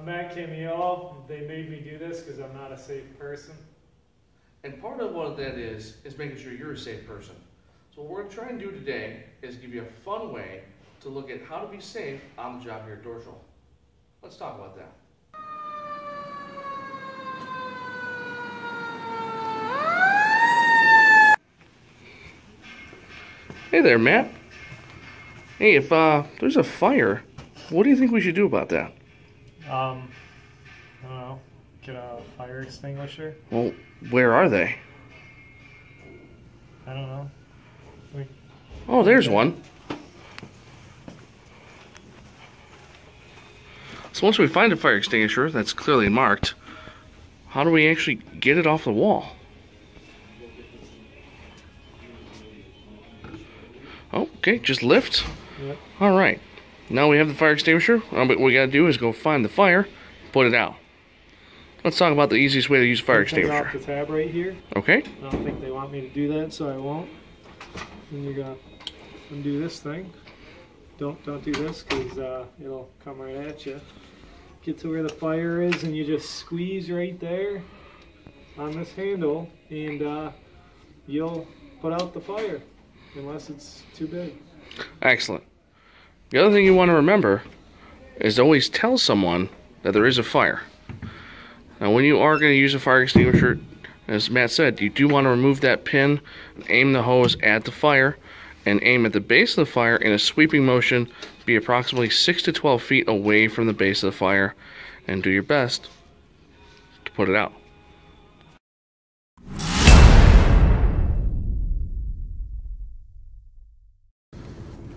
I'm at Camiolo. They made me do this because I'm not a safe person. And part of what that is making sure you're a safe person. So what we're going to try and do today is give you a fun way to look at how to be safe on the job here at Dorschel. Let's talk about that. Hey there, Matt. Hey, if there's a fire, what do you think we should do about that? I don't know. Get a fire extinguisher? Well, where are they? I don't know. Oh, there's one. So once we find a fire extinguisher that's clearly marked, how do we actually get it off the wall? Oh, okay, just lift. Yep. All right. Now we have the fire extinguisher. What we got to do is go find the fire, put it out. Let's talk about the easiest way to use a fire extinguisher. Off the tab right here. Okay. I don't think they want me to do that, so I won't. And you're gonna undo this thing. Don't do this because it'll come right at you. Get to where the fire is, and you just squeeze right there on this handle, and you'll put out the fire, unless it's too big. Excellent. The other thing you want to remember is to always tell someone that there is a fire. Now, when you are going to use a fire extinguisher, as Matt said, you do want to remove that pin, aim the hose at the fire, and aim at the base of the fire in a sweeping motion. Be approximately 6 to 12 feet away from the base of the fire, and do your best to put it out.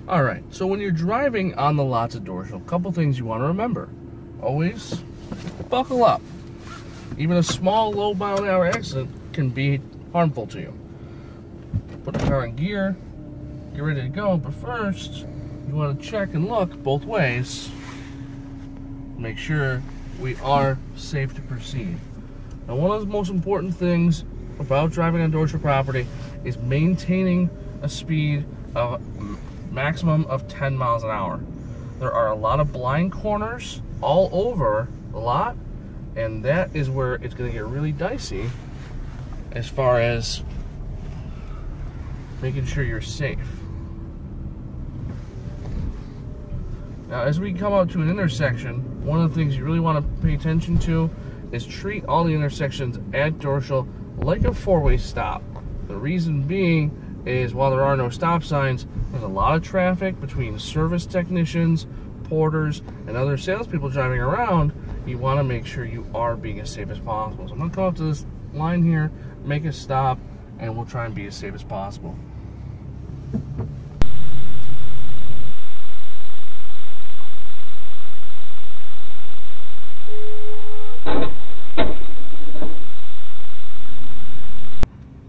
Alright, so when you're driving on the lots of Dorschel, a couple things you want to remember. Always buckle up. Even a small low mile an hour accident can be harmful to you. Put the car in gear, get ready to go, but first you want to check and look both ways. Make sure we are safe to proceed. Now, one of the most important things about driving on Dorschel property is maintaining a speed of maximum of 10 miles an hour. There are a lot of blind corners all over the lot, and that is where it's going to get really dicey as far as making sure you're safe. Now, as we come out to an intersection, one of the things you really want to pay attention to is treat all the intersections at Dorschel like a four-way stop. The reason being is while there are no stop signs, there's a lot of traffic between service technicians, porters, and other salespeople driving around. You want to make sure you are being as safe as possible. So I'm going to come up to this line here, make a stop, and we'll try and be as safe as possible.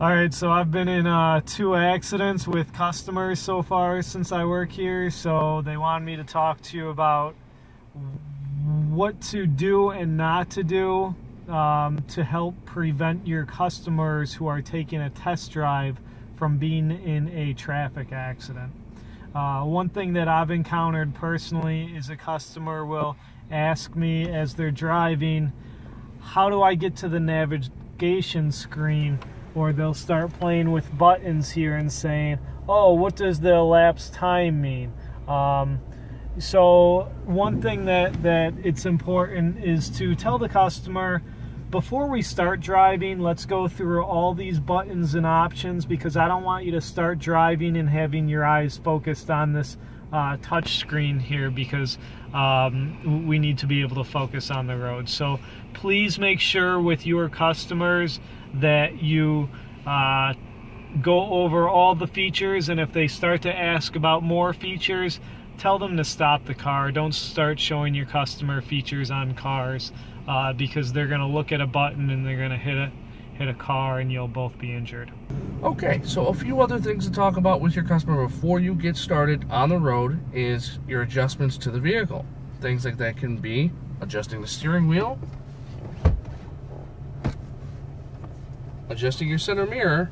Alright, so I've been in 2 accidents with customers so far since I work here, so they wanted me to talk to you about what to do and not to do to help prevent your customers who are taking a test drive from being in a traffic accident. One thing that I've encountered personally is a customer will ask me as they're driving, how do I get to the navigation screen? Or they'll start playing with buttons here and saying, oh, what does the elapsed time mean? So one thing that it's important is to tell the customer, before we start driving, let's go through all these buttons and options, because I don't want you to start driving and having your eyes focused on this touch screen here, because we need to be able to focus on the road. So please make sure with your customers that you go over all the features, and if they start to ask about more features, tell them to stop the car. Don't start showing your customer features on cars, because they're going to look at a button and they're going to hit a car and you'll both be injured. Okay, so a few other things to talk about with your customer before you get started on the road is your adjustments to the vehicle. Things like that can be adjusting the steering wheel, adjusting your center mirror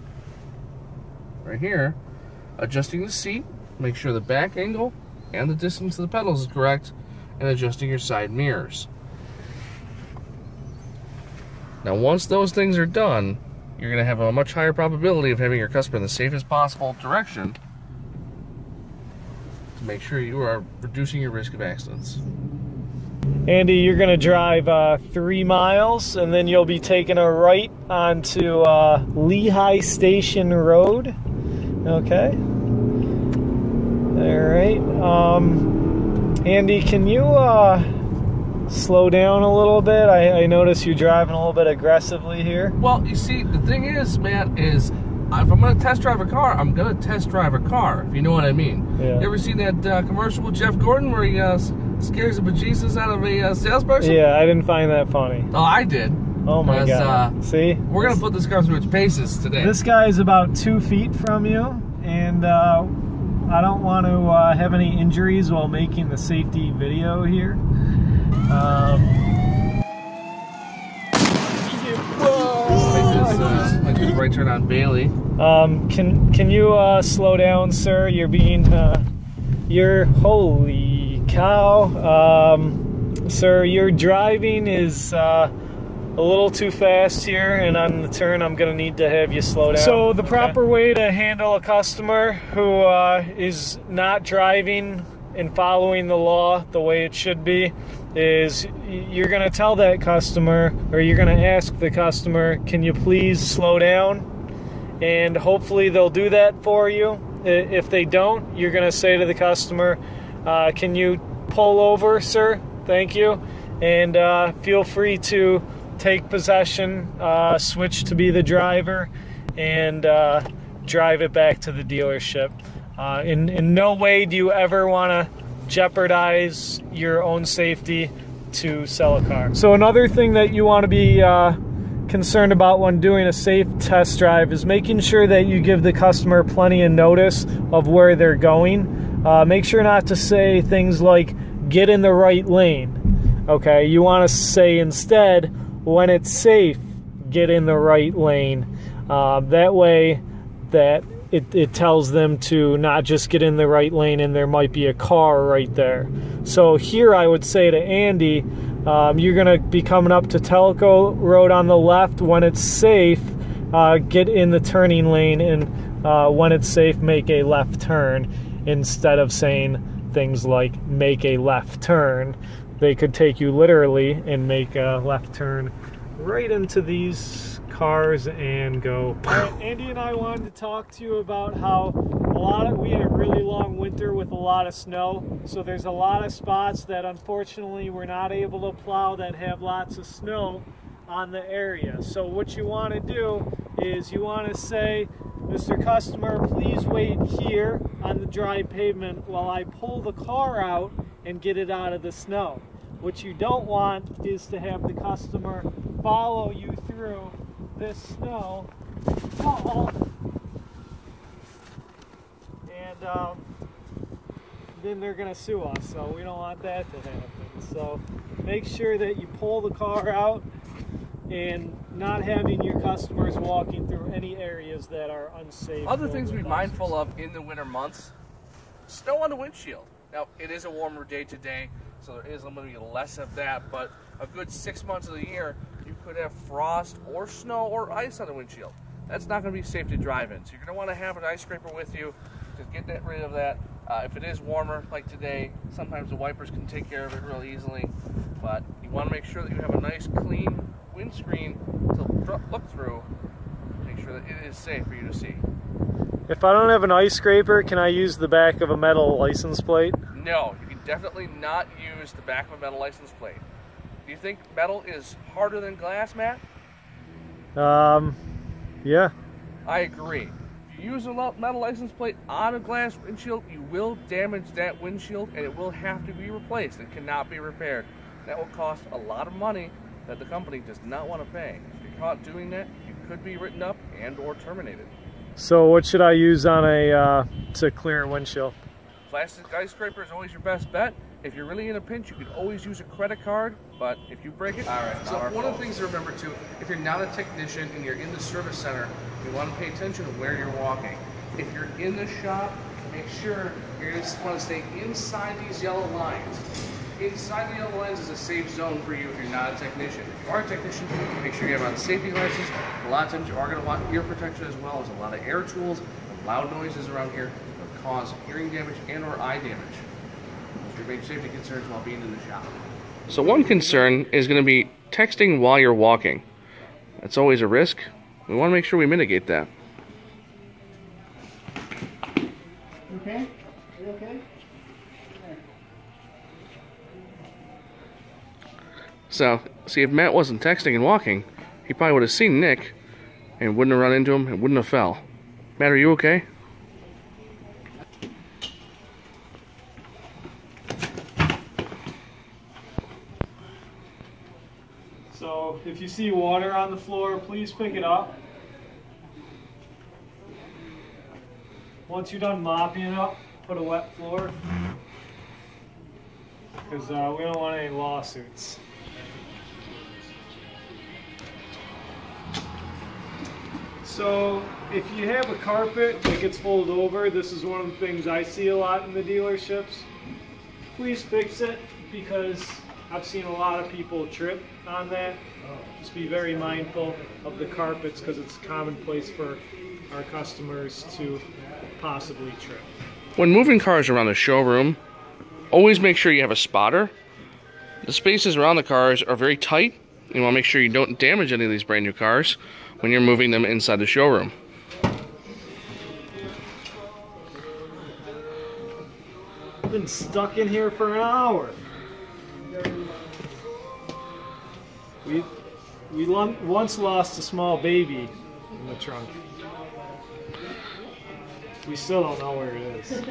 right here, adjusting the seat, make sure the back angle and the distance to the pedals is correct, and adjusting your side mirrors. Now, once those things are done, you're going to have a much higher probability of having your customer in the safest possible direction to make sure you are reducing your risk of accidents. Andy, you're going to drive 3 miles, and then you'll be taking a right onto Lehigh Station Road. Okay. All right. Andy, can you slow down a little bit? I notice you're driving a little bit aggressively here. Well, you see, the thing is, Matt, is if I'm going to test drive a car, I'm going to test drive a car, if you know what I mean. Yeah. You ever seen that commercial with Jeff Gordon where he scares the bejesus out of a salesperson? Yeah, I didn't find that funny. Oh, I did. Oh my God. See? We're going to put this car through its paces today. This guy is about 2 feet from you, and I don't want to have any injuries while making the safety video here. Like this right turn on Bailey. Can you slow down, sir? You're being holy cow, sir. Your driving is a little too fast here, and on the turn I'm gonna need to have you slow down. So the proper way to handle a customer who is not driving and following the law the way it should be is you're going to tell that customer, or you're going to ask the customer, can you please slow down? And hopefully they'll do that for you. If they don't, you're going to say to the customer, can you pull over, sir? Thank you. And feel free to take possession, switch to be the driver, and drive it back to the dealership. In no way do you ever want to jeopardize your own safety to sell a car. So another thing that you want to be concerned about when doing a safe test drive is making sure that you give the customer plenty of notice of where they're going. Make sure not to say things like, get in the right lane. Okay, you want to say instead, when it's safe, get in the right lane. That way that it tells them to not just get in the right lane and there might be a car right there. So here I would say to Andy, you're going to be coming up to Telco Road on the left. When it's safe, get in the turning lane, and when it's safe, make a left turn. Instead of saying things like make a left turn, they could take you literally and make a left turn right into these cars and go. All right, Andy and I wanted to talk to you about how we had a really long winter with a lot of snow, so there's a lot of spots that unfortunately we're not able to plow that have lots of snow on the area. So what you want to do is you want to say, Mr. Customer, please wait here on the dry pavement while I pull the car out and get it out of the snow. What you don't want is to have the customer follow you through this snow, and then they're going to sue us, so we don't want that to happen. So make sure that you pull the car out and not having your customers walking through any areas that are unsafe. Other things to be mindful of in the winter months: snow on the windshield. Now, it is a warmer day today, so there is going to be less of that, but a good 6 months of the year, you could have frost or snow or ice on the windshield. That's not going to be safe to drive in. So you're going to want to have an ice scraper with you to get rid of that. If it is warmer, like today, sometimes the wipers can take care of it real easily, but you want to make sure that you have a nice clean windscreen to look through. Make sure that it is safe for you to see. If I don't have an ice scraper, can I use the back of a metal license plate? No, you can definitely not use the back of a metal license plate. Do you think metal is harder than glass, Matt? Yeah. I agree. If you use a metal license plate on a glass windshield, you will damage that windshield and it will have to be replaced. It cannot be repaired. That will cost a lot of money that the company does not want to pay. If you're caught doing that, you could be written up and or terminated. So what should I use on to clear a windshield? Plastic ice scraper is always your best bet. If you're really in a pinch, you could always use a credit card, but if you break it, all right. So one of the things to remember too, if you're not a technician and you're in the service center, you want to pay attention to where you're walking. If you're in the shop, make sure you just want to stay inside these yellow lines. inside the yellow lines is a safe zone for you if you're not a technician. If you are a technician, make sure you have on safety glasses. A lot of times you are going to want ear protection as well as a lot of air tools and loud noises around here that cause hearing damage and or eye damage. Those are your major safety concerns while being in the shop. So one concern is going to be texting while you're walking. That's always a risk. We want to make sure we mitigate that. Okay? Are you okay? So, see, if Matt wasn't texting and walking, he probably would have seen Nick and wouldn't have run into him and wouldn't have fell. Matt, are you okay? So if you see water on the floor, please pick it up. Once you're done mopping it up, put a wet floor, because we don't want any lawsuits. So if you have a carpet that gets folded over, this is one of the things I see a lot in the dealerships. Please fix it, because I've seen a lot of people trip on that. Just be very mindful of the carpets, because it's a common place for our customers to possibly trip. When moving cars around the showroom, always make sure you have a spotter. The spaces around the cars are very tight. You want to make sure you don't damage any of these brand new cars when you're moving them inside the showroom. I've been stuck in here for an hour. We once lost a small baby in the trunk. We still don't know where it is.